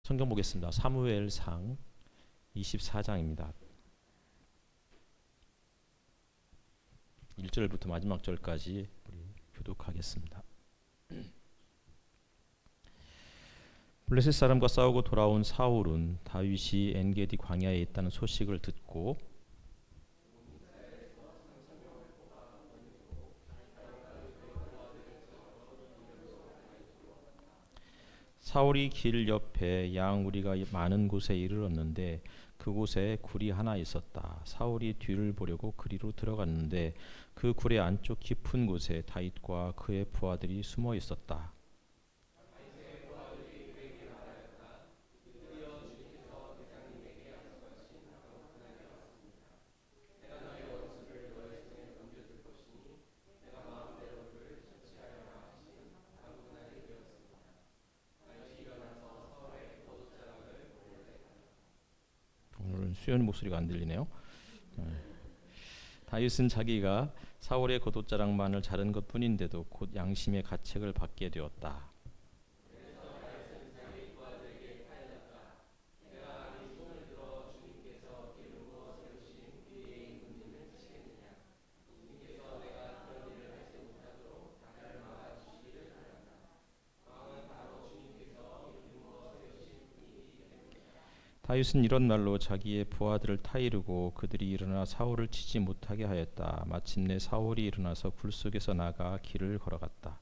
성경 보겠습니다. 사무엘상 24장입니다. 1절부터 마지막 절까지 우리 교독하겠습니다. 블레셋 사람과 싸우고 돌아온 사울은 다윗이 엔게디 광야에 있다는 소식을 듣고 사울이 길 옆에 양우리가 많은 곳에 이르렀는데 그곳에 굴이 하나 있었다. 사울이 뒤를 보려고 그리로 들어갔는데 그 굴의 안쪽 깊은 곳에 다윗과 그의 부하들이 숨어 있었다. 오늘은 수연 목소리가 안 들리네요. 다윗은 자기가 사울의 겉옷자락만을 자른 것뿐인데도 곧 양심의 가책을 받게 되었다. 다윗은 이런 말로 자기의 부하들을 타이르고 그들이 일어나 사울을 치지 못하게 하였다. 마침내 사울이 일어나서 굴 속에서 나가 길을 걸어갔다.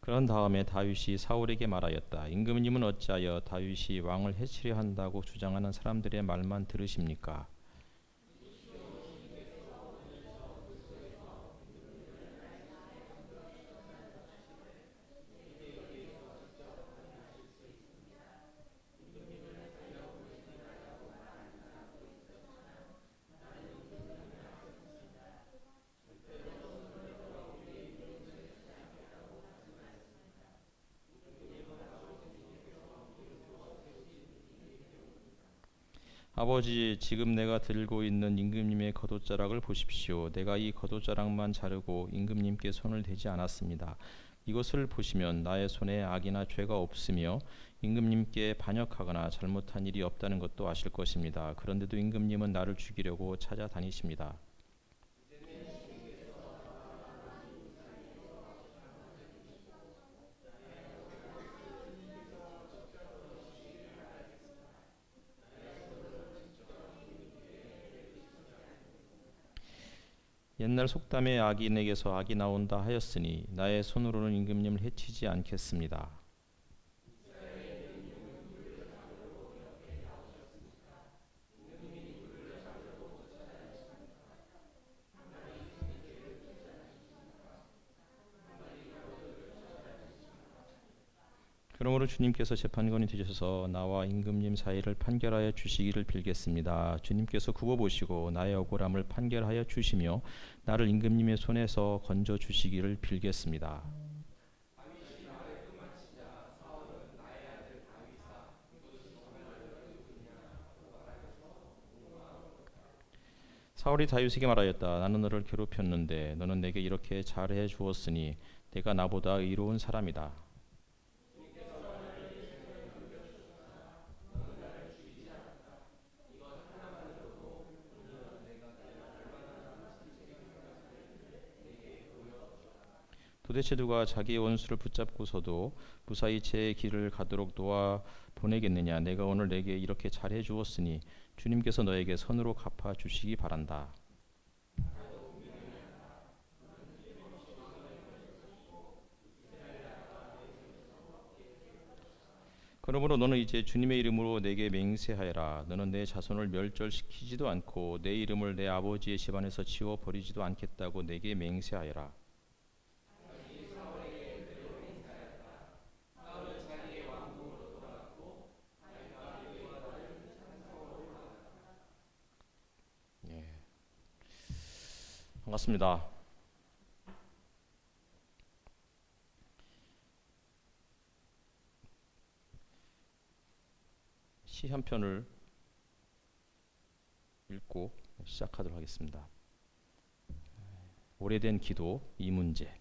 그런 다음에 다윗이 사울에게 말하였다. 임금님은 어찌하여 다윗이 왕을 해치려 한다고 주장하는 사람들의 말만 들으십니까? 아버지, 지금 내가 들고 있는 임금님의 겉옷자락을 보십시오. 내가 이 겉옷자락만 자르고 임금님께 손을 대지 않았습니다. 이것을 보시면 나의 손에 악이나 죄가 없으며 임금님께 반역하거나 잘못한 일이 없다는 것도 아실 것입니다. 그런데도 임금님은 나를 죽이려고 찾아다니십니다. 옛날 속담에 악인에게서 악이 나온다 하였으니 나의 손으로는 임금님을 해치지 않겠습니다. 그러므로 주님께서 재판관이 되셔서 나와 임금님 사이를 판결하여 주시기를 빌겠습니다. 주님께서 굽어보시고 나의 억울함을 판결하여 주시며 나를 임금님의 손에서 건져 주시기를 빌겠습니다. 사울이 다윗에게 말하였다. 나는 너를 괴롭혔는데 너는 내게 이렇게 잘해 주었으니 내가 나보다 의로운 사람이다. 도대체 누가 자기의 원수를 붙잡고서도 무사히 제 길을 가도록 놓아 보내겠느냐? 내가 오늘 내게 이렇게 잘해 주었으니 주님께서 너에게 선으로 갚아 주시기 바란다. 그러므로 너는 이제 주님의 이름으로 내게 맹세하여라. 너는 내 자손을 멸절시키지도 않고 내 이름을 내 아버지의 집안에서 지워 버리지도 않겠다고 내게 맹세하여라. 예, 반갑습니다. 시 한 편을 읽고 시작하도록 하겠습니다. 오래된 기도 이 문제.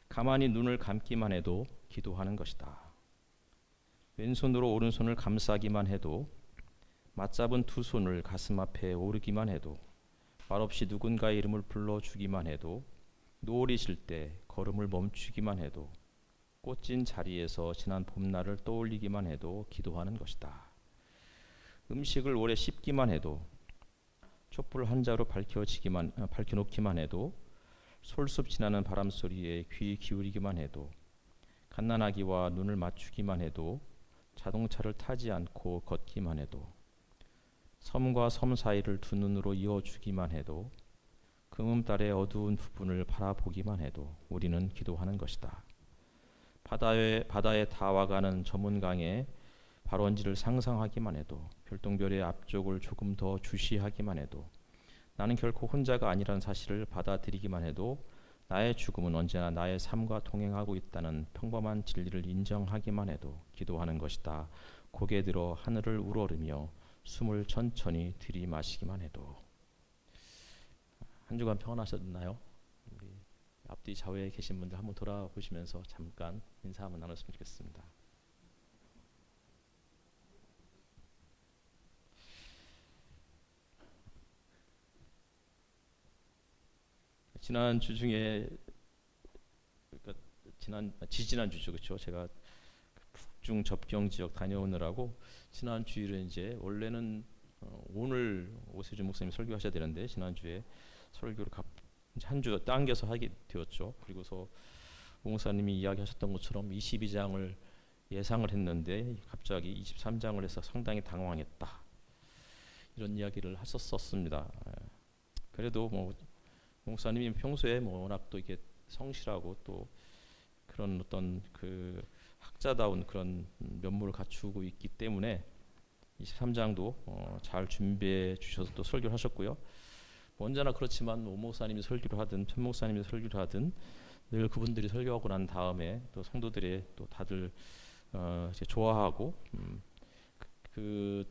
가만히 눈을 감기만 해도 기도하는 것이다. 왼손으로 오른손을 감싸기만 해도, 맞잡은 두 손을 가슴 앞에 오르기만 해도, 말없이 누군가의 이름을 불러주기만 해도, 노을이 질 때 걸음을 멈추기만 해도, 꽃진 자리에서 지난 봄날을 떠올리기만 해도 기도하는 것이다. 음식을 오래 씹기만 해도, 촛불 한 자루 밝혀놓기만 해도, 솔솔 지나는 바람 소리에 귀 기울이기만 해도, 갓난아기와 눈을 맞추기만 해도, 자동차를 타지 않고 걷기만 해도, 섬과 섬 사이를 두 눈으로 이어주기만 해도, 금음달의 어두운 부분을 바라보기만 해도 우리는 기도하는 것이다. 바다에 닿아가는 저문강의 발원지를 상상하기만 해도, 별똥별의 앞쪽을 조금 더 주시하기만 해도, 나는 결코 혼자가 아니라는 사실을 받아들이기만 해도, 나의 죽음은 언제나 나의 삶과 동행하고 있다는 평범한 진리를 인정하기만 해도 기도하는 것이다. 고개 들어 하늘을 우러르며 숨을 천천히 들이마시기만 해도. 한 주간 평안하셨나요? 우리 앞뒤 좌우에 계신 분들 한번 돌아보시면서 잠깐 인사 한번 나눴으면 좋겠습니다. 지난 주 중에, 그러니까 지지난 주죠, 그렇죠? 제가 북중 접경 지역 다녀오느라고 지난 주일에 이제 원래는 오늘 오세준 목사님 설교하셔야 되는데 지난 주에 설교를 한 주 당겨서 하게 되었죠. 그리고서 목사님이 이야기하셨던 것처럼 22장을 예상을 했는데 갑자기 23장을 해서 상당히 당황했다. 이런 이야기를 하셨었습니다. 그래도 뭐 목사님이 평소에 워낙 또 이게 성실하고 또 그런 어떤 그 학자다운 그런 면모를 갖추고 있기 때문에 23장도 잘 준비해 주셔서 또 설교를 하셨고요. 언제나 그렇지만 오 목사님이 설교를 하든 천 목사님이 설교를 하든 늘 그분들이 설교하고 난 다음에 또 성도들이 또 다들 이제 좋아하고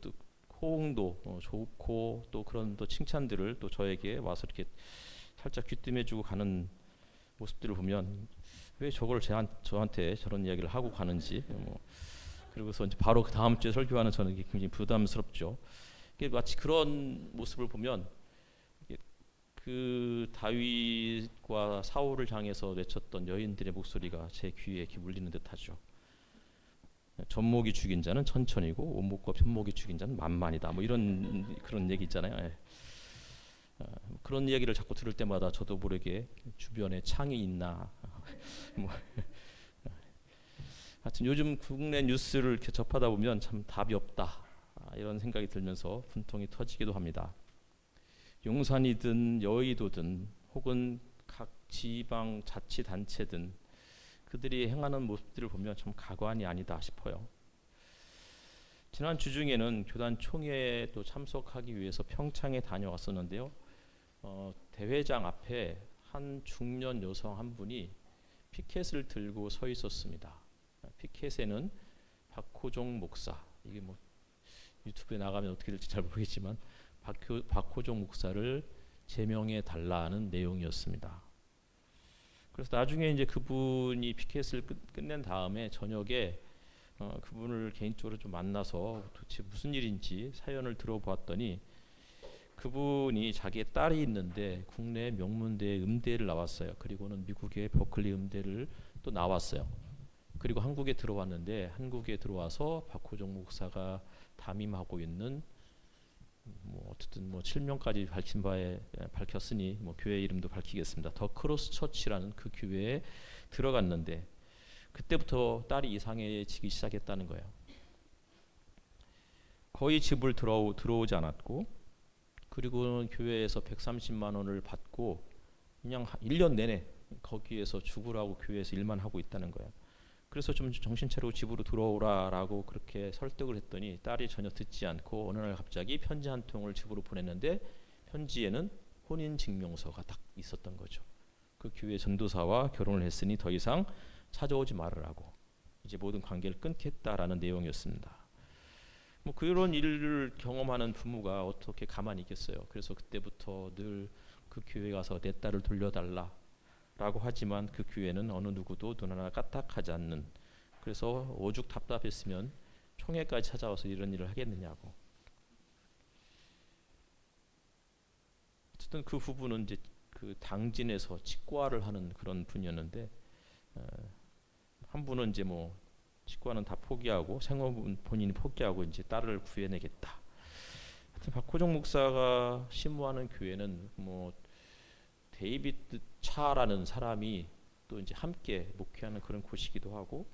또 호응도 좋고 또 그런 또 칭찬들을 또 저에게 와서 이렇게 살짝 귀뜸해주고 가는 모습들을 보면 왜 저걸 저한테 저런 이야기를 하고 가는지, 그리고서 이제 바로 그 다음 주에 설교하는 저는 이게 굉장히 부담스럽죠. 이게 마치 그런 모습을 보면 그 다윗과 사울을 향해서 외쳤던 여인들의 목소리가 제 귀에 이렇게 울리는 듯하죠. 젖먹이 죽인 자는 천천히고 오목과 편목이 죽인 자는 만만이다. 뭐 이런 그런 얘기 있잖아요. 그런 이야기를 자꾸 들을 때마다 저도 모르게 주변에 창이 있나 뭐 하여튼 요즘 국내 뉴스를 이렇게 접하다 보면 참 답이 없다 이런 생각이 들면서 분통이 터지기도 합니다. 용산이든 여의도든 혹은 각 지방 자치단체든 그들이 행하는 모습들을 보면 참 가관이 아니다 싶어요. 지난 주 중에는 교단 총회에 또 참석하기 위해서 평창에 다녀왔었는데요. 대회장 앞에 한 중년 여성 한 분이 피켓을 들고 서 있었습니다. 피켓에는 박호종 목사, 이게 뭐 유튜브에 나가면 어떻게 될지 잘 모르겠지만 박호종 목사를 제명해 달라는 내용이었습니다. 그래서 나중에 이제 그분이 피켓을 끝낸 다음에 저녁에 그분을 개인적으로 좀 만나서 도대체 무슨 일인지 사연을 들어보았더니 그분이 자기의 딸이 있는데 국내 명문대 음대를 나왔어요. 그리고는 미국의 버클리 음대를 또 나왔어요. 그리고 한국에 들어왔는데 한국에 들어와서 박호종 목사가 담임하고 있는 뭐 어쨌든 뭐 7명까지 밝혔으니 뭐 교회 이름도 밝히겠습니다. 더 크로스 처치라는 그 교회에 들어갔는데 그때부터 딸이 이상해지기 시작했다는 거예요. 거의 집을 들어오지 않았고, 그리고 교회에서 130만 원을 받고 그냥 1년 내내 거기에서 죽으라고 교회에서 일만 하고 있다는 거예요. 그래서 좀 정신 차리고 집으로 들어오라라고 그렇게 설득을 했더니 딸이 전혀 듣지 않고 어느 날 갑자기 편지 한 통을 집으로 보냈는데 편지에는 혼인증명서가 딱 있었던 거죠. 그 교회 전도사와 결혼을 했으니 더 이상 찾아오지 말으라고, 이제 모든 관계를 끊겠다라는 내용이었습니다. 뭐 그런 일을 경험하는 부모가 어떻게 가만히 있겠어요. 그래서 그때부터 늘 그 교회 가서 내 딸을 돌려달라라고 하지만 그 교회는 어느 누구도 눈 하나 까딱하지 않는, 그래서 오죽 답답했으면 총회까지 찾아와서 이런 일을 하겠느냐고. 어쨌든 그 부부는 이제 그 당진에서 치과를 하는 그런 분이었는데, 한 분은 이제 뭐 치과는 다 포기하고 생업은 본인이 포기하고 이제 딸을 구해내겠다. 하여튼 박호정 목사가 심무하는 교회는 뭐 데이비드 차라는 사람이 또 이제 함께 목회하는 그런 곳이기도 하고,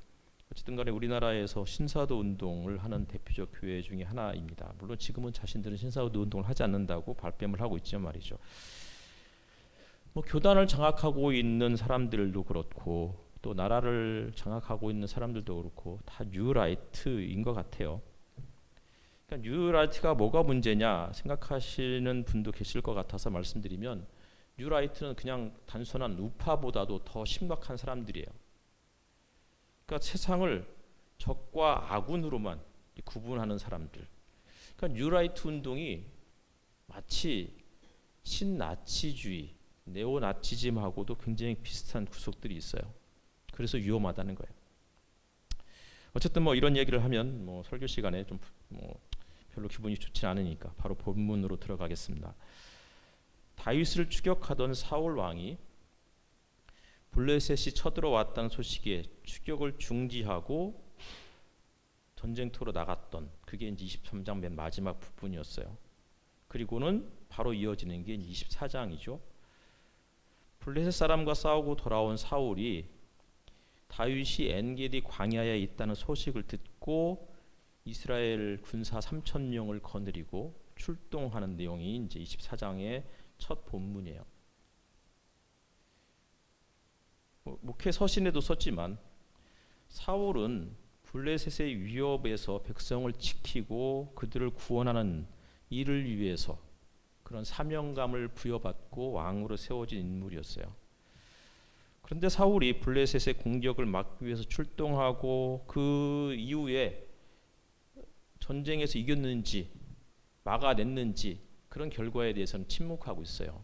어쨌든 간에 우리나라에서 신사도 운동을 하는 대표적 교회 중에 하나입니다. 물론 지금은 자신들은 신사도 운동을 하지 않는다고 발뺌을 하고 있지만 말이죠. 뭐 교단을 장악하고 있는 사람들도 그렇고 또 나라를 장악하고 있는 사람들도 그렇고 다 뉴라이트인 것 같아요. 그러니까 뉴라이트가 뭐가 문제냐 생각하시는 분도 계실 것 같아서 말씀드리면, 뉴라이트는 그냥 단순한 우파보다도 더 심각한 사람들이에요. 그러니까 세상을 적과 아군으로만 구분하는 사람들. 그러니까 뉴라이트 운동이 마치 신나치주의, 네오나치즘하고도 굉장히 비슷한 구석들이 있어요. 그래서 위험하다는 거예요. 어쨌든 뭐 이런 얘기를 하면 뭐 설교 시간에 좀 뭐 별로 기분이 좋지 않으니까 바로 본문으로 들어가겠습니다. 다윗을 추격하던 사울 왕이 블레셋이 쳐들어왔다는 소식에 추격을 중지하고 전쟁터로 나갔던, 그게 이제 23장 맨 마지막 부분이었어요. 그리고는 바로 이어지는 게 24장이죠. 블레셋 사람과 싸우고 돌아온 사울이 다윗이 엔게디 광야에 있다는 소식을 듣고 이스라엘 군사 3,000명을 거느리고 출동하는 내용이 이제 24장의 첫 본문이에요. 목회 서신에도 썼지만 사울은 블레셋의 위협에서 백성을 지키고 그들을 구원하는 일을 위해서 그런 사명감을 부여받고 왕으로 세워진 인물이었어요. 그런데 사울이 블레셋의 공격을 막기 위해서 출동하고 그 이후에 전쟁에서 이겼는지 막아냈는지 그런 결과에 대해서는 침묵하고 있어요.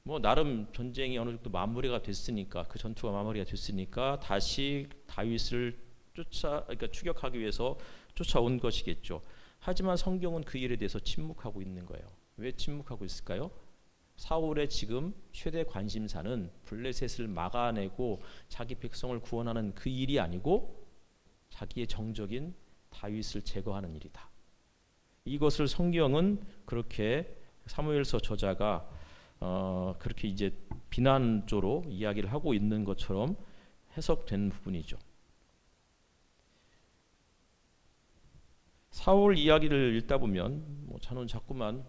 뭐 나름 전쟁이 어느 정도 마무리가 됐으니까, 그 전투가 마무리가 됐으니까 다시 다윗을 그러니까 추격하기 위해서 쫓아온 것이겠죠. 하지만 성경은 그 일에 대해서 침묵하고 있는 거예요. 왜 침묵하고 있을까요? 사울의 지금 최대 관심사는 블레셋을 막아내고 자기 백성을 구원하는 그 일이 아니고 자기의 정적인 다윗을 제거하는 일이다. 이것을 성경은 그렇게 사무엘서 저자가 그렇게 이제 비난조로 이야기를 하고 있는 것처럼 해석된 부분이죠. 사울 이야기를 읽다 보면 저는 자꾸만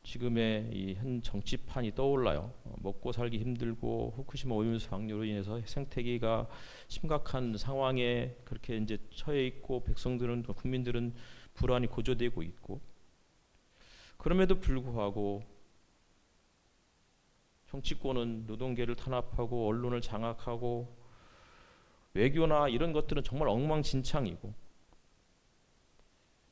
지금의 이 현 정치판이 떠올라요. 먹고 살기 힘들고 후쿠시마 오염수 방류로 인해서 생태계가 심각한 상황에 그렇게 이제 처해 있고 백성들은, 국민들은 불안이 고조되고 있고, 그럼에도 불구하고 정치권은 노동계를 탄압하고 언론을 장악하고 외교나 이런 것들은 정말 엉망진창이고,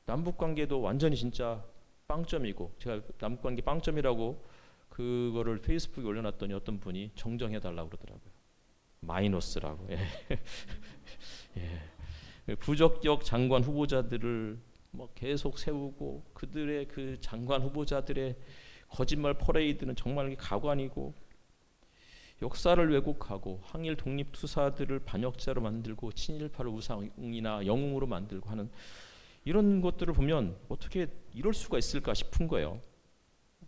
남북관계도 완전히 진짜 빵점이고, 제가 남북관계 빵점이라고 그거를 페이스북에 올려놨더니 어떤 분이 정정해달라고 그러더라고요. 마이너스라고. 예. 예. 부적격 장관 후보자들을 뭐 계속 세우고 그들의 그 장관 후보자들의 거짓말 퍼레이드는 정말 가관이고, 역사를 왜곡하고 항일 독립 투사들을 반역자로 만들고 친일파를 우상이나 영웅으로 만들고 하는 이런 것들을 보면 어떻게 이럴 수가 있을까 싶은 거예요.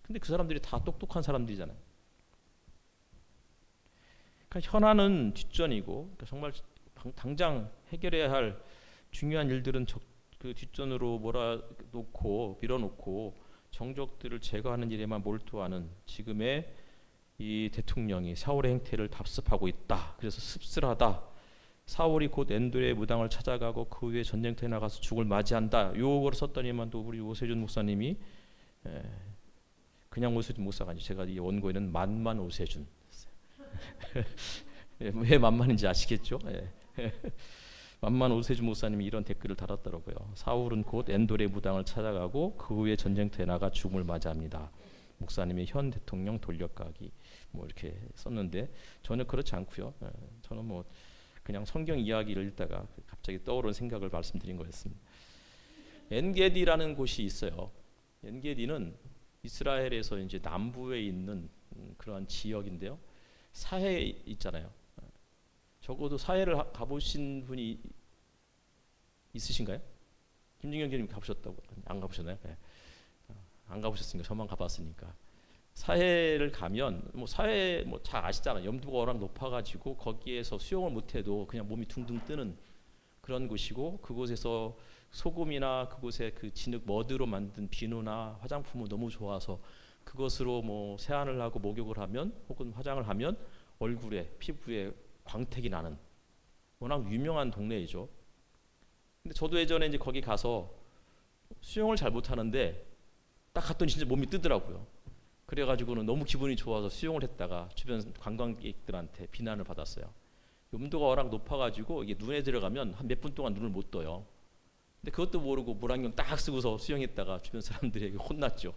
근데 그 사람들이 다 똑똑한 사람들이잖아요. 그러니까 현안은 뒷전이고, 그러니까 정말 당장 해결해야 할 중요한 일들은 그 뒷전으로 몰아놓고 밀어놓고 정적들을 제거하는 일에만 몰두하는 지금의 이 대통령이 사울의 행태를 답습하고 있다. 그래서 씁쓸하다. 사울이 곧 엔도의 무당을 찾아가고 그 후에 전쟁터에 나가서 죽을 맞이한다. 요거를 썼더니만 또 우리 오세준 목사님이 그냥 오세준 목사가 아니죠. 제가 이 원고에는 만만 오세준. 왜 만만인지 아시겠죠? 만만 오세주 목사님이 이런 댓글을 달았더라고요. 사울은 곧 엔돌의 무당을 찾아가고 그 후에 전쟁터에 나가 죽음을 맞이합니다. 목사님의 현 대통령 돌려가기 뭐 이렇게 썼는데 저는 그렇지 않고요. 저는 뭐 그냥 성경 이야기를 읽다가 갑자기 떠오른 생각을 말씀드린 거였습니다. 엔게디라는 곳이 있어요. 엔게디는 이스라엘에서 이제 남부에 있는 그러한 지역인데요. 사해 있잖아요. 적어도 사해를 가보신 분이 있으신가요? 김진경 교수님 가보셨다고? 안 가보셨나요? 네. 안 가보셨으니까 저만 가봤으니까. 사해를 가면 뭐 사해 뭐 잘 아시잖아요. 염도가 워낙 높아가지고 거기에서 수영을 못해도 그냥 몸이 둥둥 뜨는 그런 곳이고 그곳에서 소금이나 그곳에 그 진흙 머드로 만든 비누나 화장품은 너무 좋아서 그것으로 뭐 세안을 하고 목욕을 하면 혹은 화장을 하면 얼굴에 피부에 광택이 나는 워낙 유명한 동네이죠. 근데 저도 예전에 이제 거기 가서 수영을 잘 못하는데 딱 갔더니 진짜 몸이 뜨더라고요. 그래가지고는 너무 기분이 좋아서 수영을 했다가 주변 관광객들한테 비난을 받았어요. 염도가 워낙 높아가지고 이게 눈에 들어가면 한 몇 분 동안 눈을 못 떠요. 근데 그것도 모르고 물안경 딱 쓰고서 수영했다가 주변 사람들에게 혼났죠.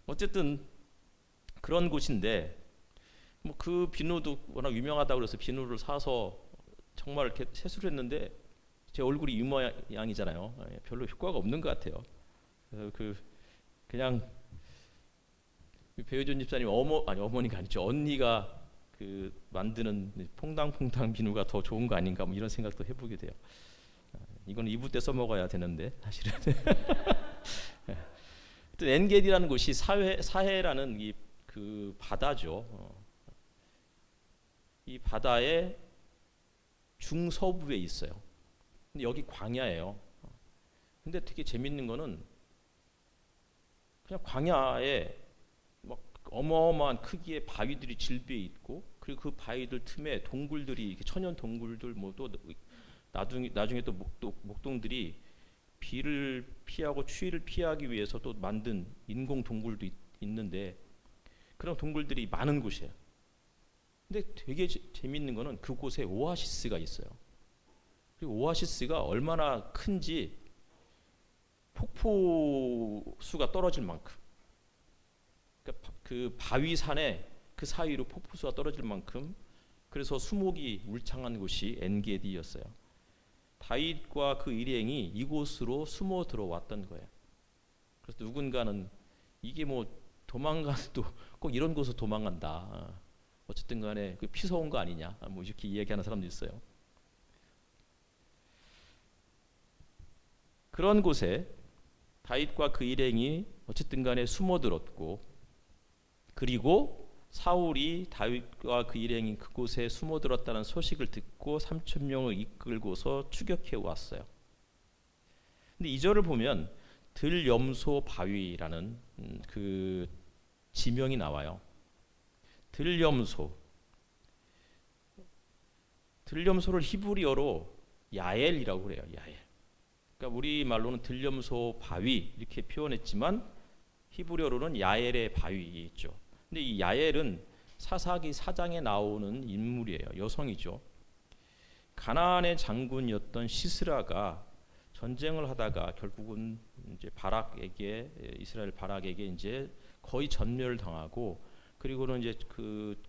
어쨌든 그런 곳인데 뭐 그 비누도 워낙 유명하다고 그래서 비누를 사서 정말 이렇게 세수를 했는데 제 얼굴이 이 모양이잖아요. 별로 효과가 없는 것 같아요. 그래서 그냥 배효준 집사님 어머니가 아니죠. 언니가 그 만드는 퐁당퐁당 비누가 더 좋은 거 아닌가 뭐 이런 생각도 해보게 돼요. 이건 2부 때 써먹어야 되는데 사실은. 또 엔게디라는 곳이 사해라는 그 바다죠. 이 바다의 중서부에 있어요. 근데 여기 광야예요. 근데 되게 재밌는 거는 그냥 광야에 막 어마어마한 크기의 바위들이 질비해 있고 그리고 그 바위들 틈에 동굴들이 천연 동굴들 뭐 또 나중에 또 목동들이 비를 피하고 추위를 피하기 위해서 또 만든 인공 동굴도 있는데 그런 동굴들이 많은 곳이에요. 근데 되게 재밌는 거는 그곳에 오아시스가 있어요. 그리고 오아시스가 얼마나 큰지 폭포수가 떨어질 만큼 그러니까 그 바위산에 그 사이로 폭포수가 떨어질 만큼 그래서 수목이 울창한 곳이 엔게디였어요. 다윗과 그 일행이 이곳으로 숨어 들어왔던 거예요. 그래서 누군가는 이게 뭐 도망가도 꼭 이런 곳으로 도망간다. 어쨌든 간에 그 피서온 거 아니냐. 뭐 이렇게 이야기하는 사람도 있어요. 그런 곳에 다윗과 그 일행이 어쨌든 간에 숨어들었고 그리고 사울이 다윗과 그 일행이 그곳에 숨어들었다는 소식을 듣고 3,000명을 이끌고서 추격해 왔어요. 근데 2절을 보면 들염소 바위라는 그 지명이 나와요. 들염소를 히브리어로 야엘이라고 그래요. 야엘. 그러니까 우리 말로는 들염소 바위 이렇게 표현했지만 히브리어로는 야엘의 바위있죠. 근데 이 야엘은 사사기 4장에 나오는 인물이에요. 여성이죠. 가나안의 장군이었던 시스라가 전쟁을 하다가 결국은 이제 이스라엘 바락에게 이제 거의 전멸을 당하고 그리고는 이제 그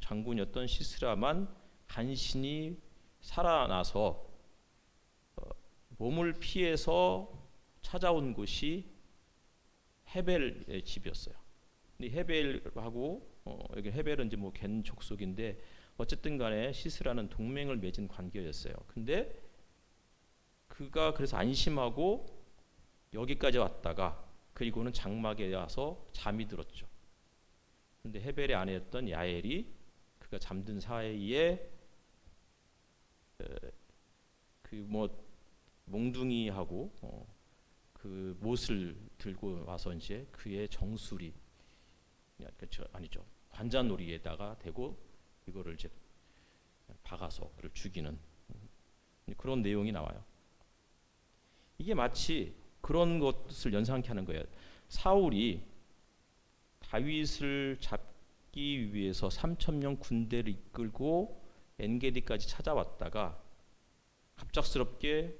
장군이었던 시스라만 간신히 살아나서 몸을 피해서 찾아온 곳이 헤벨의 집이었어요. 근데 헤벨하고 여기 헤벨은 이제 뭐 겐 족속인데 어쨌든 간에 시스라는 동맹을 맺은 관계였어요. 근데 그가 그래서 안심하고 여기까지 왔다가 그리고는 장막에 와서 잠이 들었죠. 근데 헤벨의 아내였던 야엘이 그가 잠든 사이에 그 뭐 몽둥이하고 그 못을 들고 와서 이제 그의 정수리 아니죠 관자놀이에다가 대고 이거를 이제 박아서 그를 죽이는 그런 내용이 나와요. 이게 마치 그런 것을 연상케 하는 거예요. 사울이 다윗을 잡기 위해서 3,000명 군대를 이끌고 엔게디까지 찾아왔다가 갑작스럽게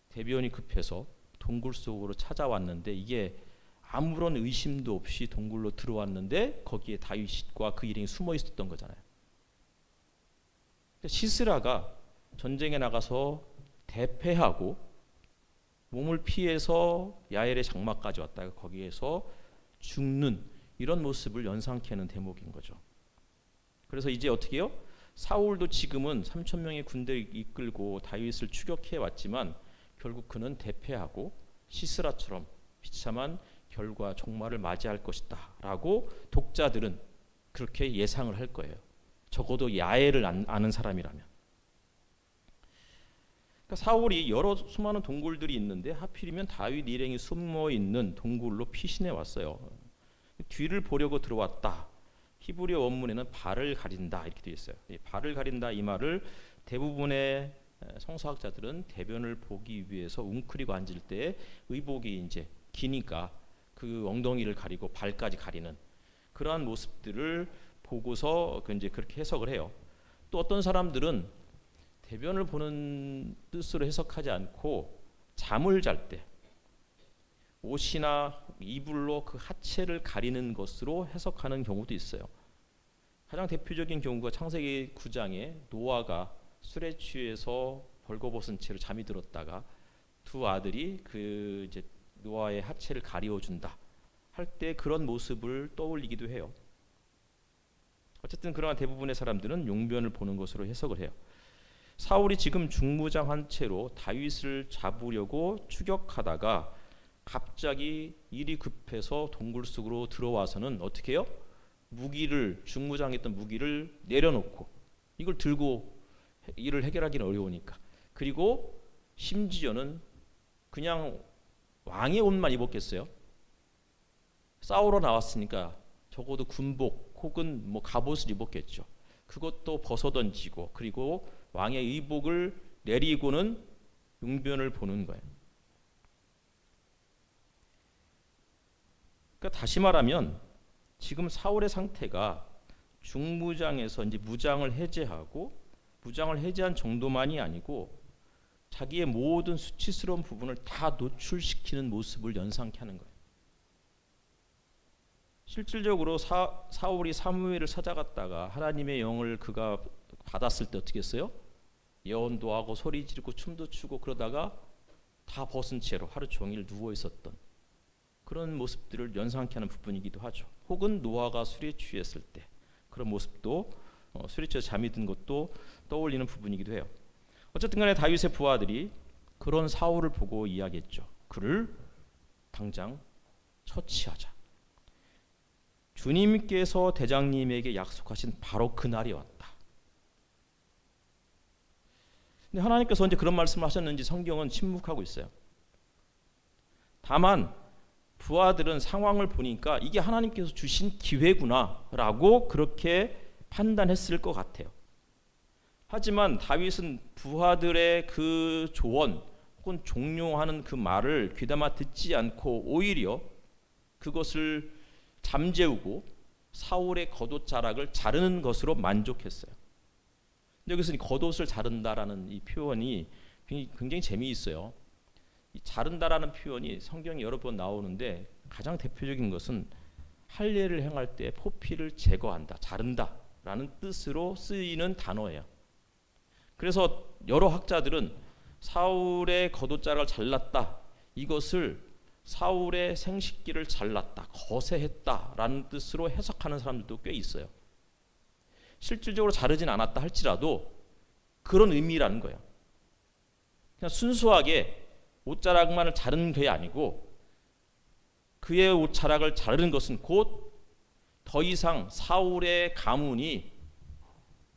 대변이 급해서 동굴 속으로 찾아왔는데 이게 아무런 의심도 없이 동굴로 들어왔는데 거기에 다윗과 그 일행이 숨어 있었던 거잖아요. 시스라가 전쟁에 나가서 대패하고 몸을 피해서 야엘의 장막까지 왔다가 거기에서 죽는 이런 모습을 연상케 하는 대목인 거죠. 그래서 이제 어떻게 해요? 사울도 지금은 3천 명의 군대를 이끌고 다윗을 추격해 왔지만 결국 그는 대패하고 시스라처럼 비참한 결과 종말을 맞이할 것이다 라고 독자들은 그렇게 예상을 할 거예요. 적어도 야엘을 아는 사람이라면. 그러니까 사울이 여러 수많은 동굴들이 있는데 하필이면 다윗 일행이 숨어 있는 동굴로 피신해 왔어요. 뒤를 보려고 들어왔다. 히브리어 원문에는 발을 가린다 이렇게 되어 있어요. 발을 가린다 이 말을 대부분의 성서학자들은 대변을 보기 위해서 웅크리고 앉을 때 의복이 이제 기니까 그 엉덩이를 가리고 발까지 가리는 그러한 모습들을 보고서 이제 그렇게 해석을 해요. 또 어떤 사람들은 대변을 보는 뜻으로 해석하지 않고 잠을 잘 때 옷이나 이불로 그 하체를 가리는 것으로 해석하는 경우도 있어요. 가장 대표적인 경우가 창세기 9장에 노아가 술에 취해서 벌거벗은 채로 잠이 들었다가 두 아들이 그 이제 노아의 하체를 가리워 준다 할 때 그런 모습을 떠올리기도 해요. 어쨌든 그러나 대부분의 사람들은 용변을 보는 것으로 해석을 해요. 사울이 지금 중무장한 채로 다윗을 잡으려고 추격하다가 갑자기 일이 급해서 동굴 속으로 들어와서는 어떻게 해요? 무기를 중무장했던 무기를 내려놓고 이걸 들고 일을 해결하기는 어려우니까 그리고 심지어는 그냥 왕의 옷만 입었겠어요? 싸우러 나왔으니까 적어도 군복 혹은 뭐 갑옷을 입었겠죠. 그것도 벗어던지고 그리고 왕의 의복을 내리고는 용변을 보는 거예요. 그러니까 다시 말하면 지금 사울의 상태가 중무장에서 이제 무장을 해제하고 무장을 해제한 정도만이 아니고 자기의 모든 수치스러운 부분을 다 노출시키는 모습을 연상케 하는 거예요. 실질적으로 사울이 사무엘을 찾아갔다가 하나님의 영을 그가 받았을 때 어떻게 했어요? 예언도 하고 소리 지르고 춤도 추고 그러다가 다 벗은 채로 하루 종일 누워 있었던 그런 모습들을 연상케 하는 부분이기도 하죠. 혹은 노아가 술에 취했을 때 그런 모습도 술에 취해서 잠이 든 것도 떠올리는 부분이기도 해요. 어쨌든 간에 다윗의 부하들이 그런 사울을 보고 이야기했죠. 그를 당장 처치하자. 주님께서 대장님에게 약속하신 바로 그날이 왔다. 근데 하나님께서 언제 그런 말씀을 하셨는지 성경은 침묵하고 있어요. 다만 부하들은 상황을 보니까 이게 하나님께서 주신 기회구나라고 그렇게 판단했을 것 같아요. 하지만 다윗은 부하들의 그 조언 혹은 종용하는 그 말을 귀담아 듣지 않고 오히려 그것을 잠재우고 사울의 겉옷자락을 자르는 것으로 만족했어요. 여기서 이 겉옷을 자른다라는 이 표현이 굉장히 재미있어요. 이 자른다라는 표현이 성경에 여러 번 나오는데 가장 대표적인 것은 할례를 행할 때 포피를 제거한다, 자른다라는 뜻으로 쓰이는 단어예요. 그래서 여러 학자들은 사울의 겉옷자락을 잘랐다, 이것을 사울의 생식기를 잘랐다, 거세했다라는 뜻으로 해석하는 사람들도 꽤 있어요. 실질적으로 자르진 않았다 할지라도 그런 의미라는 거예요. 그냥 순수하게 옷자락만을 자른 게 아니고 그의 옷자락을 자르는 것은 곧 더 이상 사울의 가문이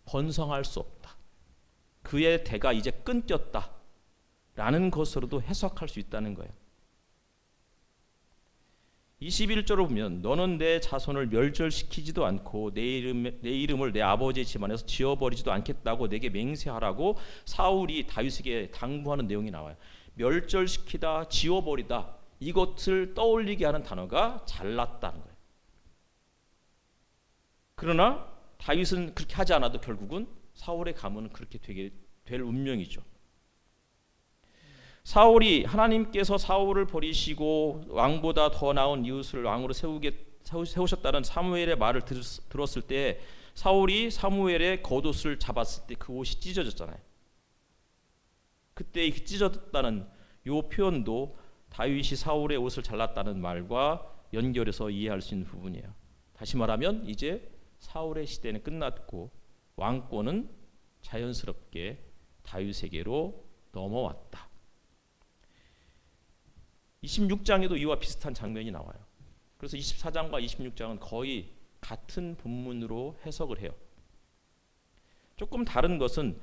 번성할 수 없다, 그의 대가 이제 끊겼다 라는 것으로도 해석할 수 있다는 거예요. 21절을 보면 너는 내 자손을 멸절시키지도 않고 내 이름을 내 아버지의 집안에서 지워버리지도 않겠다고 내게 맹세하라고 사울이 다윗에게 당부하는 내용이 나와요. 멸절시키다, 지워버리다, 이것을 떠올리게 하는 단어가 잘랐다는 거예요. 그러나 다윗은 그렇게 하지 않아도 결국은 사울의 가문은 그렇게 되게 될 운명이죠. 사울이 하나님께서 사울을 버리시고 왕보다 더 나은 이웃을 왕으로 세우셨다는 사무엘의 말을 들었을 때 사울이 사무엘의 겉옷을 잡았을 때 그 옷이 찢어졌잖아요. 그때 찢어졌다는 이 표현도 다윗이 사울의 옷을 잘랐다는 말과 연결해서 이해할 수 있는 부분이에요. 다시 말하면 이제 사울의 시대는 끝났고 왕권은 자연스럽게 다윗에게로 넘어왔다. 26장에도 이와 비슷한 장면이 나와요. 그래서 24장과 26장은 거의 같은 본문으로 해석을 해요. 조금 다른 것은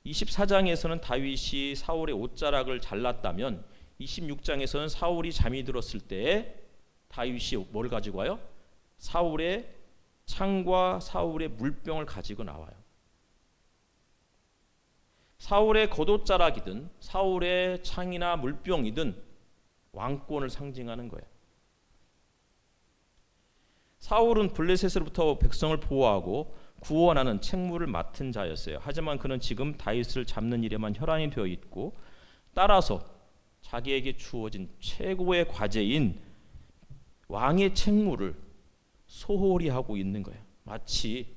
24장에서는 다윗이 사울의 옷자락을 잘랐다면 26장에서는 사울이 잠이 들었을 때에 다윗이 뭘 가지고 와요? 사울의 창과 사울의 물병을 가지고 나와요. 사울의 겉옷자락이든 사울의 창이나 물병이든 왕권을 상징하는 거예요. 사울은 블레셋으로부터 백성을 보호하고 구원하는 책무를 맡은 자였어요. 하지만 그는 지금 다윗을 잡는 일에만 혈안이 되어 있고 따라서 자기에게 주어진 최고의 과제인 왕의 책무를 소홀히 하고 있는 거예요. 마치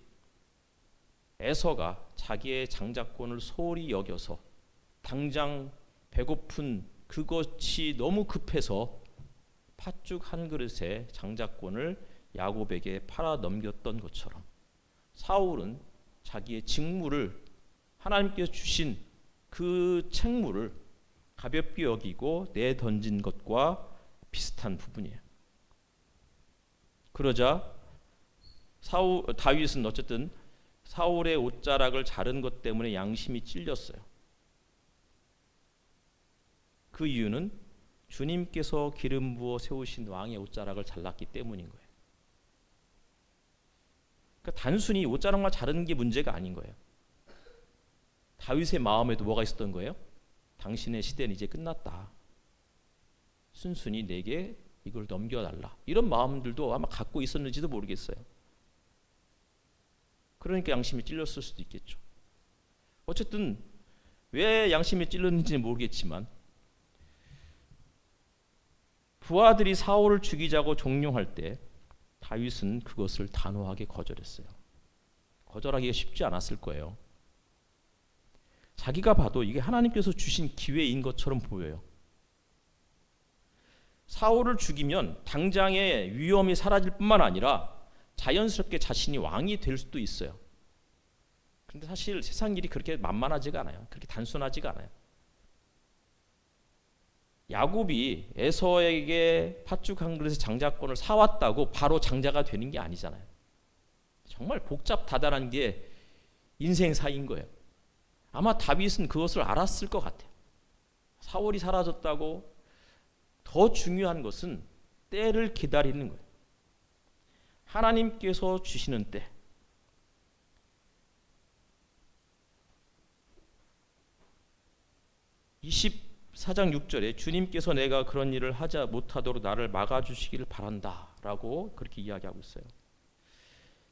에서가 자기의 장자권을 소홀히 여겨서 당장 배고픈 그것이 너무 급해서 팥죽 한 그릇에 장자권을 야곱에게 팔아 넘겼던 것처럼 사울은 자기의 직무를 하나님께서 주신 그 책무를 가볍게 여기고 내던진 것과 비슷한 부분이에요. 그러자 다윗은 어쨌든 사울의 옷자락을 자른 것 때문에 양심이 찔렸어요. 그 이유는 주님께서 기름 부어 세우신 왕의 옷자락을 잘랐기 때문인 거예요. 그러니까 단순히 옷자락만 자르는 게 문제가 아닌 거예요. 다윗의 마음에도 뭐가 있었던 거예요? 당신의 시대는 이제 끝났다. 순순히 내게 이걸 넘겨달라. 이런 마음들도 아마 갖고 있었는지도 모르겠어요. 그러니까 양심이 찔렸을 수도 있겠죠. 어쨌든 왜 양심이 찔렸는지는 모르겠지만 부하들이 사울을 죽이자고 종용할 때 다윗은 그것을 단호하게 거절했어요. 거절하기가 쉽지 않았을 거예요. 자기가 봐도 이게 하나님께서 주신 기회인 것처럼 보여요. 사울을 죽이면 당장의 위험이 사라질 뿐만 아니라 자연스럽게 자신이 왕이 될 수도 있어요. 그런데 사실 세상 일이 그렇게 만만하지가 않아요. 그렇게 단순하지가 않아요. 야곱이 에서에게 팥죽 한 그릇의 장자권을 사왔다고 바로 장자가 되는 게 아니잖아요. 정말 복잡다단한 게 인생사인 거예요. 아마 다윗은 그것을 알았을 것 같아요. 사울이 사라졌다고 더 중요한 것은 때를 기다리는 거예요. 하나님께서 주시는 때. 24장 6절에 주님께서 내가 그런 일을 하지 못하도록 나를 막아주시기를 바란다라고 그렇게 이야기하고 있어요.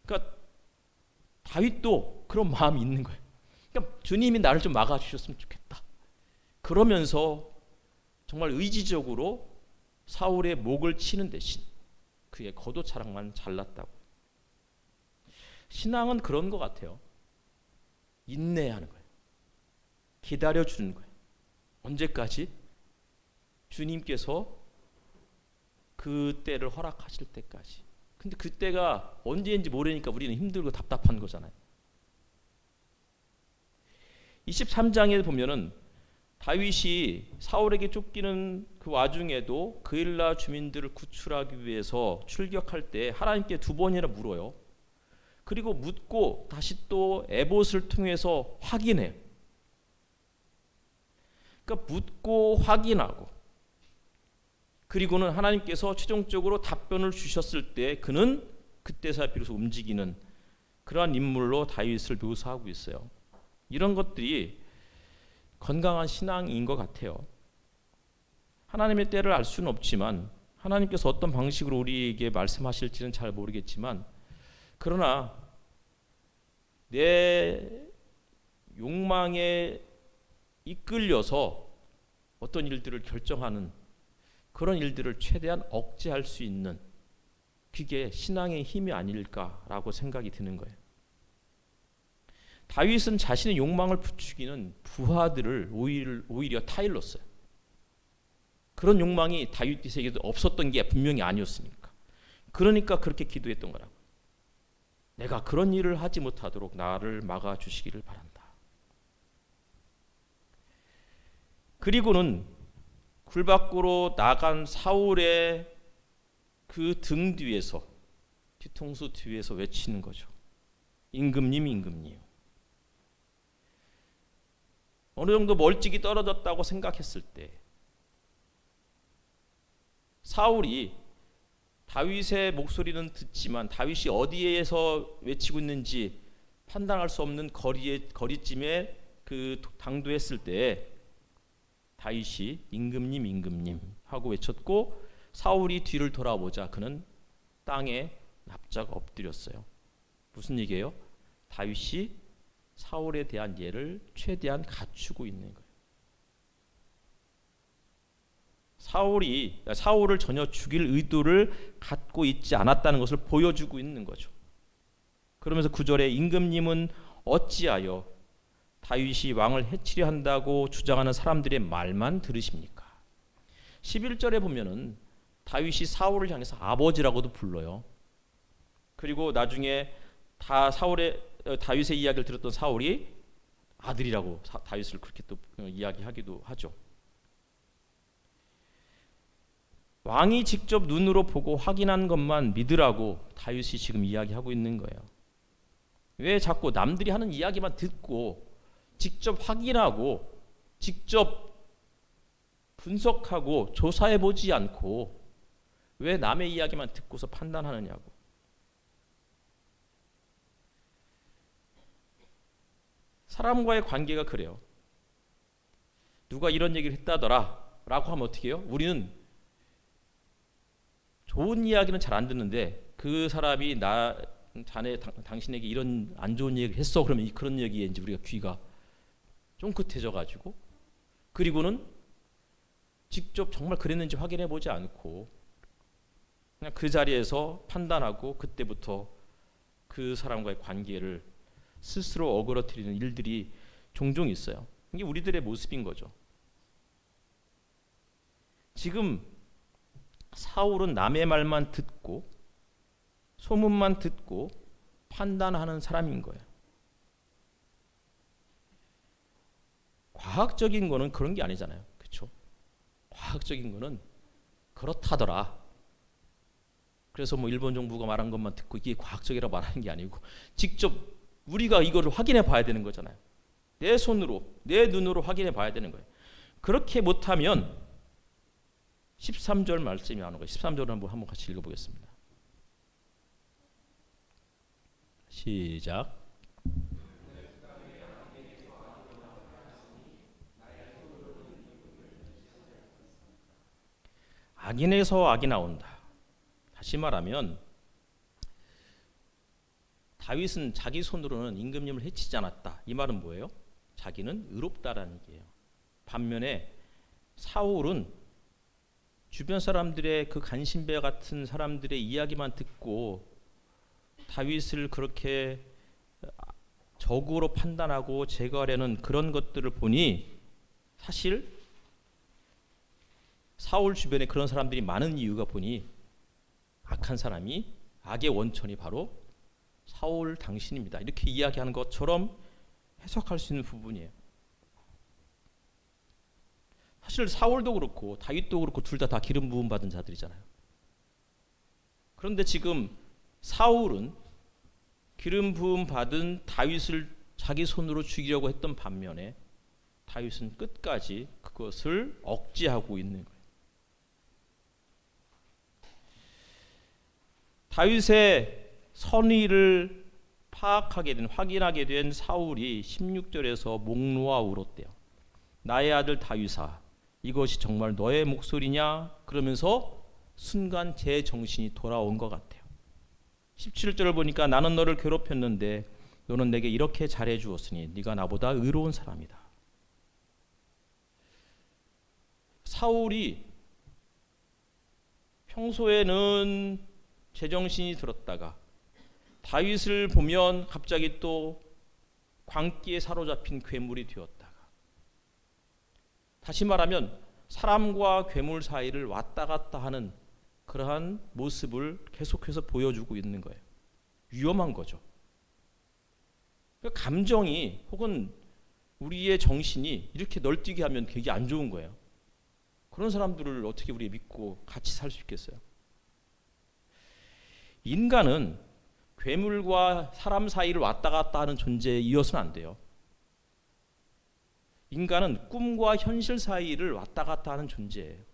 그러니까 다윗도 그런 마음이 있는 거예요. 그러니까 주님이 나를 좀 막아주셨으면 좋겠다. 그러면서 정말 의지적으로 사울의 목을 치는 대신 그의 겉옷자락만 잘랐다고. 신앙은 그런 것 같아요. 인내하는 거예요. 기다려주는 거예요. 언제까지? 주님께서 그 때를 허락하실 때까지. 근데 그 때가 언제인지 모르니까 우리는 힘들고 답답한 거잖아요. 23장에 보면은 다윗이 사울에게 쫓기는 그 와중에도 그일라 주민들을 구출하기 위해서 출격할 때 하나님께 2번이나 물어요. 그리고 묻고 다시 또 에봇을 통해서 확인해요. 그러니까 묻고 확인하고 그리고는 하나님께서 최종적으로 답변을 주셨을 때 그는 그때서야 비로소 움직이는 그러한 인물로 다윗을 묘사하고 있어요. 이런 것들이 건강한 신앙인 것 같아요. 하나님의 때를 알 수는 없지만 하나님께서 어떤 방식으로 우리에게 말씀하실지는 잘 모르겠지만 그러나 내 욕망에 이끌려서 어떤 일들을 결정하는 그런 일들을 최대한 억제할 수 있는 그게 신앙의 힘이 아닐까라고 생각이 드는 거예요. 다윗은 자신의 욕망을 부추기는 부하들을 오히려 타일렀어요. 그런 욕망이 다윗에게도 없었던 게 분명히 아니었으니까. 그러니까 그렇게 기도했던 거라고. 내가 그런 일을 하지 못하도록 나를 막아주시기를 바란다. 그리고는 굴 밖으로 나간 사울의 그 등 뒤에서, 뒤통수 뒤에서 외치는 거죠. 임금님, 임금님. 어느 정도 멀찍이 떨어졌다고 생각했을 때 사울이 다윗의 목소리는 듣지만 다윗이 어디에서 외치고 있는지 판단할 수 없는 거리쯤에 그 당도했을 때 다윗이 임금님, 임금님 하고 외쳤고 사울이 뒤를 돌아보자 그는 땅에 납작 엎드렸어요. 무슨 얘기예요? 다윗이 사울에 대한 예를 최대한 갖추고 있는 거예요. 사울을 전혀 죽일 의도를 갖고 있지 않았다는 것을 보여주고 있는 거죠. 그러면서 9절에 임금님은 어찌하여 다윗이 왕을 해치려 한다고 주장하는 사람들의 말만 들으십니까? 11절에 보면은 다윗이 사울을 향해서 아버지라고도 불러요. 그리고 나중에 다윗의 이야기를 들었던 사울이 아들이라고 다윗을 그렇게 또 이야기하기도 하죠. 왕이 직접 눈으로 보고 확인한 것만 믿으라고 다윗이 지금 이야기하고 있는 거예요. 왜 자꾸 남들이 하는 이야기만 듣고 직접 확인하고 직접 분석하고 조사해보지 않고 왜 남의 이야기만 듣고서 판단하느냐고. 사람과의 관계가 그래요. 누가 이런 얘기를 했다더라 라고 하면 어떻게 해요? 우리는 좋은 이야기는 잘 안 듣는데 그 사람이 당신에게 이런 안 좋은 얘기를 했어 그러면 그런 얘기에 이제 우리가 귀가 쫑긋해져 가지고 그리고는 직접 정말 그랬는지 확인해 보지 않고 그냥 그 자리에서 판단하고 그때부터 그 사람과의 관계를 스스로 어그러뜨리는 일들이 종종 있어요. 이게 우리들의 모습인 거죠. 지금 사울은 남의 말만 듣고 소문만 듣고 판단하는 사람인 거예요. 과학적인 거는 그런 게 아니잖아요. 그렇죠? 과학적인 거는 그렇다더라. 그래서 뭐 일본 정부가 말한 것만 듣고 이게 과학적이라고 말하는 게 아니고 직접 우리가 이거를 확인해 봐야 되는 거잖아요. 내 손으로, 내 눈으로 확인해 봐야 되는 거예요. 그렇게 못하면 13절 말씀이 나오는 거예요. 13절을 한번 같이 읽어보겠습니다. 시작. 악인에서 악이 나온다. 다시 말하면 다윗은 자기 손으로는 임금님을 해치지 않았다. 이 말은 뭐예요? 자기는 의롭다라는 얘기예요. 반면에 사울은 주변 사람들의 그 간신배 같은 사람들의 이야기만 듣고 다윗을 그렇게 적으로 판단하고 제거하려는 그런 것들을 보니 사실 사울 주변에 그런 사람들이 많은 이유가 보니 악한 사람이 악의 원천이 바로 사울 당신입니다. 이렇게 이야기하는 것처럼 해석할 수 있는 부분이에요. 사실 사울도 그렇고 다윗도 그렇고 둘 다 기름 부음 받은 자들이잖아요. 그런데 지금 사울은 기름 부음 받은 다윗을 자기 손으로 죽이려고 했던 반면에 다윗은 끝까지 그것을 억제하고 있는 거예요. 다윗의 선의를 확인하게 된 사울이 16절에서 목 놓아 울었대요. 나의 아들 다윗아, 이것이 정말 너의 목소리냐? 그러면서 순간 제 정신이 돌아온 것 같아요. 17절을 보니까 나는 너를 괴롭혔는데 너는 내게 이렇게 잘해 주었으니 네가 나보다 의로운 사람이다. 사울이 평소에는 제정신이 들었다가 다윗을 보면 갑자기 또 광기에 사로잡힌 괴물이 되었다가, 다시 말하면 사람과 괴물 사이를 왔다 갔다 하는 그러한 모습을 계속해서 보여주고 있는 거예요. 위험한 거죠. 감정이 혹은 우리의 정신이 이렇게 널뛰게 하면 되게 안 좋은 거예요. 그런 사람들을 어떻게 우리 믿고 같이 살 수 있겠어요? 인간은 괴물과 사람 사이를 왔다 갔다 하는 존재에 이어서는 안 돼요. 인간은 꿈과 현실 사이를 왔다 갔다 하는 존재예요.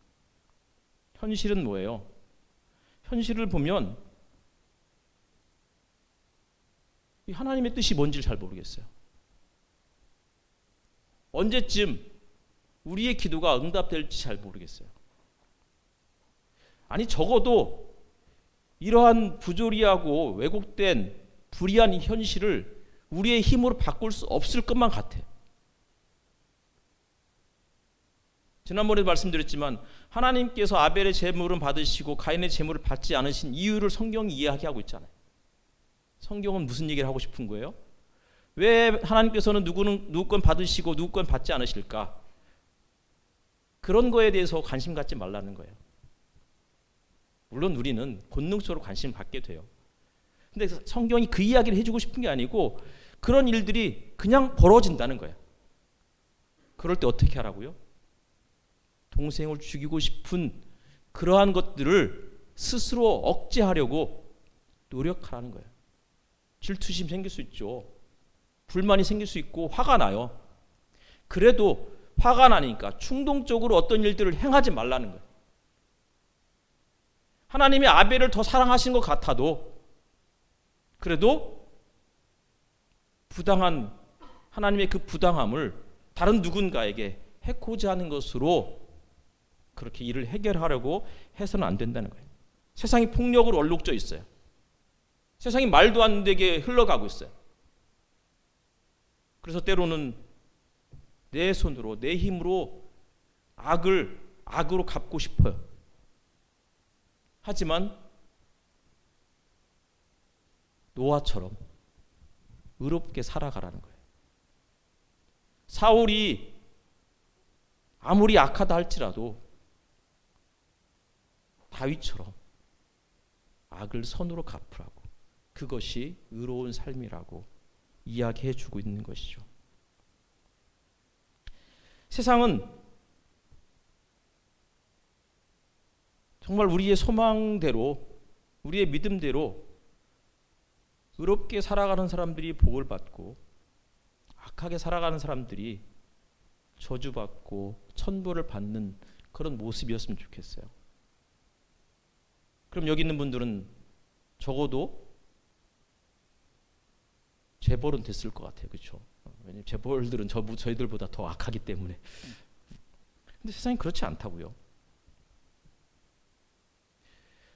현실은 뭐예요? 현실을 보면 하나님의 뜻이 뭔지를 잘 모르겠어요. 언제쯤 우리의 기도가 응답될지 잘 모르겠어요. 아니 적어도 이러한 부조리하고 왜곡된 불의한 이 현실을 우리의 힘으로 바꿀 수 없을 것만 같아요. 지난번에도 말씀드렸지만 하나님께서 아벨의 제물은 받으시고 가인의 제물을 받지 않으신 이유를 성경이 이야기하고 있잖아요. 성경은 무슨 얘기를 하고 싶은 거예요? 왜 하나님께서는 누구 건 받으시고 누구 건 받지 않으실까? 그런 거에 대해서 관심 갖지 말라는 거예요. 물론 우리는 본능적으로 관심을 갖게 돼요. 근데 성경이 그 이야기를 해주고 싶은 게 아니고 그런 일들이 그냥 벌어진다는 거예요. 그럴 때 어떻게 하라고요? 동생을 죽이고 싶은 그러한 것들을 스스로 억제하려고 노력하라는 거예요. 질투심 생길 수 있죠. 불만이 생길 수 있고 화가 나요. 그래도 화가 나니까 충동적으로 어떤 일들을 행하지 말라는 거예요. 하나님이 아벨을 더 사랑하신 것 같아도 그래도 부당한 하나님의 그 부당함을 다른 누군가에게 해코지 하는 것으로 그렇게 일을 해결하려고 해서는 안 된다는 거예요. 세상이 폭력으로 얼룩져 있어요. 세상이 말도 안 되게 흘러가고 있어요. 그래서 때로는 내 손으로 내 힘으로 악을 악으로 갚고 싶어요. 하지만 노아처럼 의롭게 살아가라는 거예요. 사울이 아무리 악하다 할지라도 다윗처럼 악을 선으로 갚으라고, 그것이 의로운 삶이라고 이야기해 주고 있는 것이죠. 세상은 정말 우리의 소망대로, 우리의 믿음대로 의롭게 살아가는 사람들이 복을 받고 악하게 살아가는 사람들이 저주받고 천벌을 받는 그런 모습이었으면 좋겠어요. 그럼 여기 있는 분들은 적어도 재벌은 됐을 것 같아요. 그렇죠? 왜냐하면 재벌들은 저희들보다 더 악하기 때문에. 근데 세상이 그렇지 않다고요.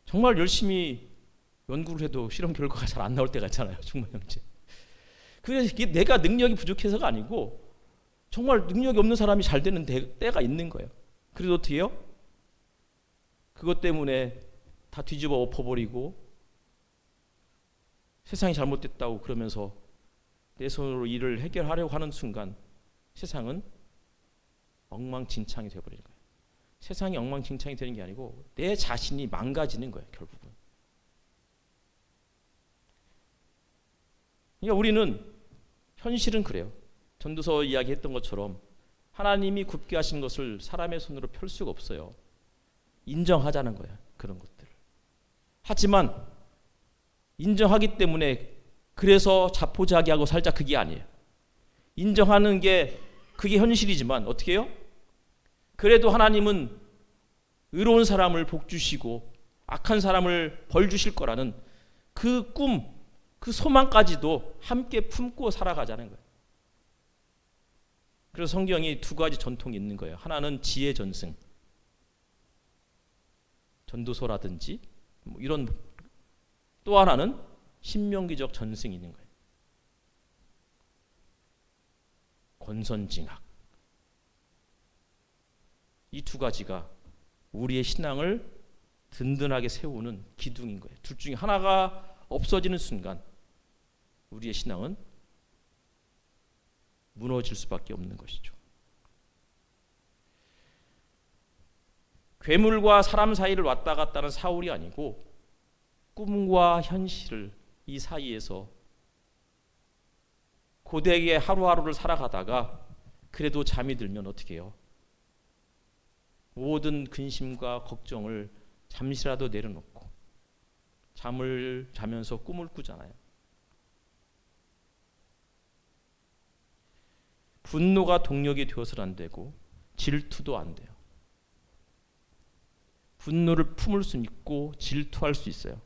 정말 열심히 연구를 해도 실험 결과가 잘 안 나올 때가 있잖아요. 중만형제. 그래서 이게 내가 능력이 부족해서가 아니고 정말 능력이 없는 사람이 잘 되는 때가 있는 거예요. 그래도 어떻게 해요? 그것 때문에 다 뒤집어 엎어버리고 세상이 잘못됐다고 그러면서 내 손으로 일을 해결하려고 하는 순간 세상은 엉망진창이 되어버리는 거예요. 세상이 엉망진창이 되는 게 아니고 내 자신이 망가지는 거예요. 결국은. 그러니까 우리는 현실은 그래요. 전도서 이야기했던 것처럼 하나님이 굽게 하신 것을 사람의 손으로 펼 수가 없어요. 인정하자는 거예요. 그런 것들을. 하지만 인정하기 때문에 그래서 자포자기하고 살자, 그게 아니에요. 인정하는 게 그게 현실이지만 어떻게 해요? 그래도 하나님은 의로운 사람을 복 주시고 악한 사람을 벌 주실 거라는 그 꿈, 그 소망까지도 함께 품고 살아가자는 거예요. 그래서 성경이 두 가지 전통이 있는 거예요. 하나는 지혜 전승, 전도서라든지 뭐 이런, 또 하나는 신명기적 전승이 있는 거예요. 권선징악. 이 두 가지가 우리의 신앙을 든든하게 세우는 기둥인 거예요. 둘 중에 하나가 없어지는 순간 우리의 신앙은 무너질 수밖에 없는 것이죠. 괴물과 사람 사이를 왔다 갔다 하는 사울이 아니고 꿈과 현실을 이 사이에서 고되게 하루하루를 살아가다가 그래도 잠이 들면 어떻게 해요? 모든 근심과 걱정을 잠시라도 내려놓고 잠을 자면서 꿈을 꾸잖아요. 분노가 동력이 되어서는 안 되고 질투도 안 돼요. 분노를 품을 수 있고 질투할 수 있어요.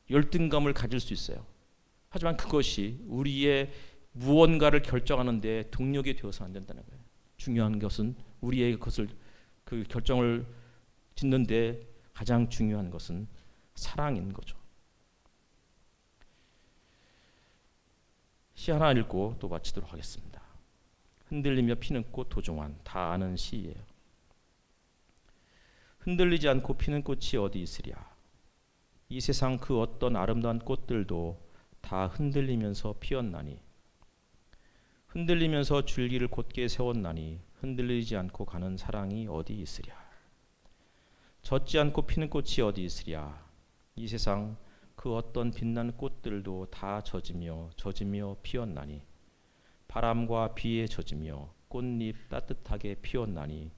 열등감을 가질 수 있어요. 하지만 그것이 우리의 무언가를 결정하는 데 동력이 되어서는 안 된다는 거예요. 중요한 것은 우리의 것을 그 결정을 짓는데 가장 중요한 것은 사랑인 거죠. 시 하나 읽고 또 마치도록 하겠습니다. 흔들리며 피는 꽃 도종환, 다 아는 시예요. 흔들리지 않고 피는 꽃이 어디 있으랴. 이 세상 그 어떤 아름다운 꽃들도 다 흔들리면서 피었나니 흔들리면서 줄기를 곧게 세웠나니 흔들리지 않고 가는 사랑이 어디 있으랴. 젖지 않고 피는 꽃이 어디 있으랴. 이 세상 그 어떤 빛나는 꽃들도 다 젖으며 피었나니 바람과 비에 젖으며 꽃잎 따뜻하게 피었나니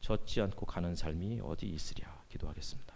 젖지 않고 가는 삶이 어디 있으랴. 기도하겠습니다.